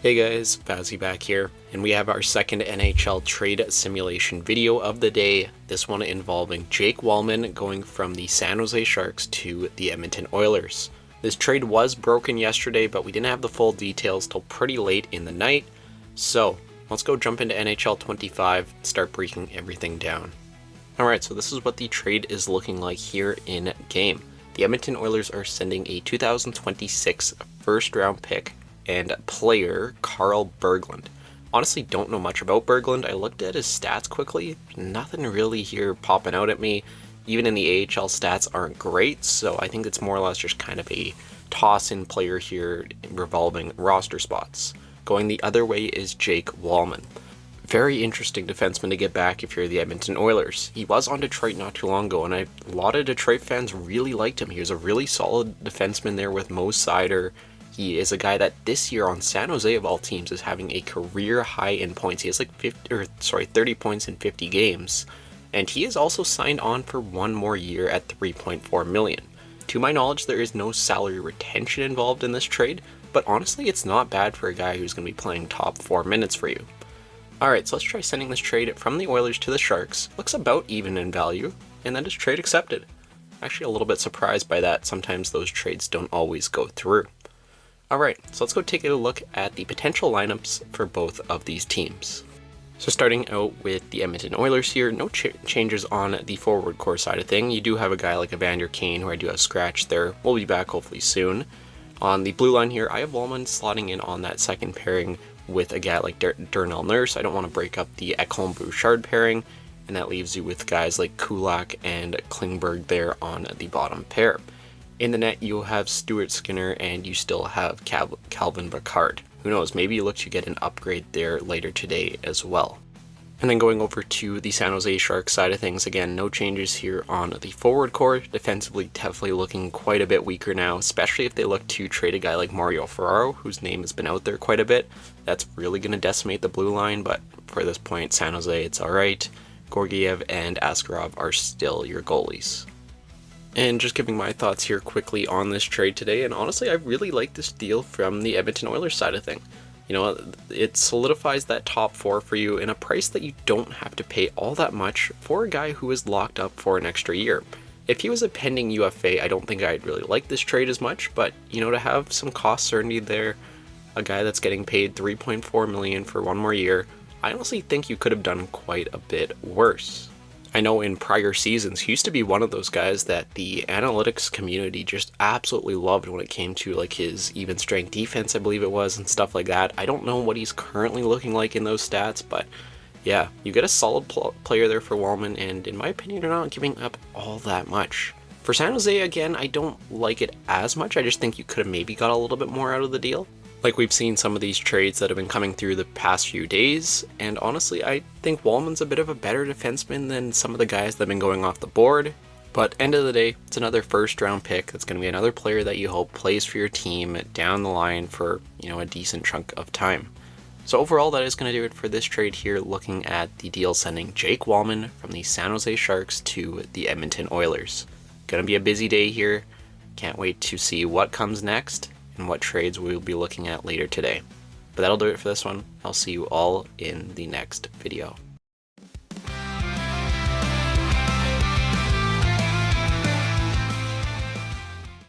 Hey guys, Fazzy back here, and we have our second NHL trade simulation video of the day, this one involving Jake Walman going from the San Jose Sharks to the Edmonton Oilers. This trade was broken yesterday, but we didn't have the full details till pretty late in the night, so let's go jump into NHL 25 and start breaking everything down. Alright, so this is what the trade is looking like here in game. The Edmonton Oilers are sending a 2026 first round pick and player Carl Berglund. Honestly, don't know much about Berglund. I looked at his stats quickly. Nothing really here popping out at me. Even in the AHL, stats aren't great, so I think it's more or less just kind of a toss-in player here revolving roster spots. Going the other way is Jake Walman. Very interesting defenseman to get back if you're the Edmonton Oilers. He was on Detroit not too long ago, and a lot of Detroit fans really liked him. He was a really solid defenseman there with Mo Seider. He is a guy that this year on San Jose of all teams is having a career high in points. He has like 30 points in 50 games. And he is also signed on for one more year at $3.4 million. To my knowledge, there is no salary retention involved in this trade, but honestly, it's not bad for a guy who's going to be playing top 4 minutes for you. Alright, so let's try sending this trade from the Oilers to the Sharks. Looks about even in value, and then just trade accepted. Actually a little bit surprised by that. Sometimes those trades don't always go through. Alright, so let's go take a look at the potential lineups for both of these teams. So starting out with the Edmonton Oilers here, no changes on the forward core side of thing. You do have a guy like Evander Kane, who I do have scratched there. We'll be back hopefully soon. On the blue line here, I have Walman slotting in on that second pairing with a guy like Darnell Nurse. I don't want to break up the Ekholm-Bouchard pairing, and that leaves you with guys like Kulak and Klingberg there on the bottom pair. In the net, you'll have Stuart Skinner, and you still have Calvin Pickard. Who knows, maybe you look to get an upgrade there later today as well. And then going over to the San Jose Sharks side of things, again, no changes here on the forward core. Defensively, definitely looking quite a bit weaker now, especially if they look to trade a guy like Mario Ferraro, whose name has been out there quite a bit. That's really going to decimate the blue line, but for this point, San Jose, it's alright. Georgiev and Askarov are still your goalies. And just giving my thoughts here quickly on this trade today, and honestly I really like this deal from the Edmonton Oilers side of thing. You know, it solidifies that top 4 for you in a price that you don't have to pay all that much for a guy who is locked up for an extra year. If he was a pending UFA, I don't think I'd really like this trade as much, but you know, to have some cost certainty there, a guy that's getting paid $3.4 million for one more year, I honestly think you could have done quite a bit worse. I know in prior seasons, he used to be one of those guys that the analytics community just absolutely loved when it came to like his even strength defense, I believe it was, and stuff like that. I don't know what he's currently looking like in those stats, but yeah, you get a solid player there for Walman, and in my opinion, you're not giving up all that much. For San Jose, again, I don't like it as much. I just think you could have maybe got a little bit more out of the deal. Like we've seen some of these trades that have been coming through the past few days, and honestly I think Walman's a bit of a better defenseman than some of the guys that have been going off the board, but end of the day, it's another first round pick. That's going to be another player that you hope plays for your team down the line for, you know, a decent chunk of time. So overall, that is going to do it for this trade here, looking at the deal sending Jake Walman from the San Jose Sharks to the Edmonton Oilers. Going to be a busy day here. Can't wait to see what comes next and what trades we will be looking at later today. But that'll do it for this one. I'll see you all in the next video.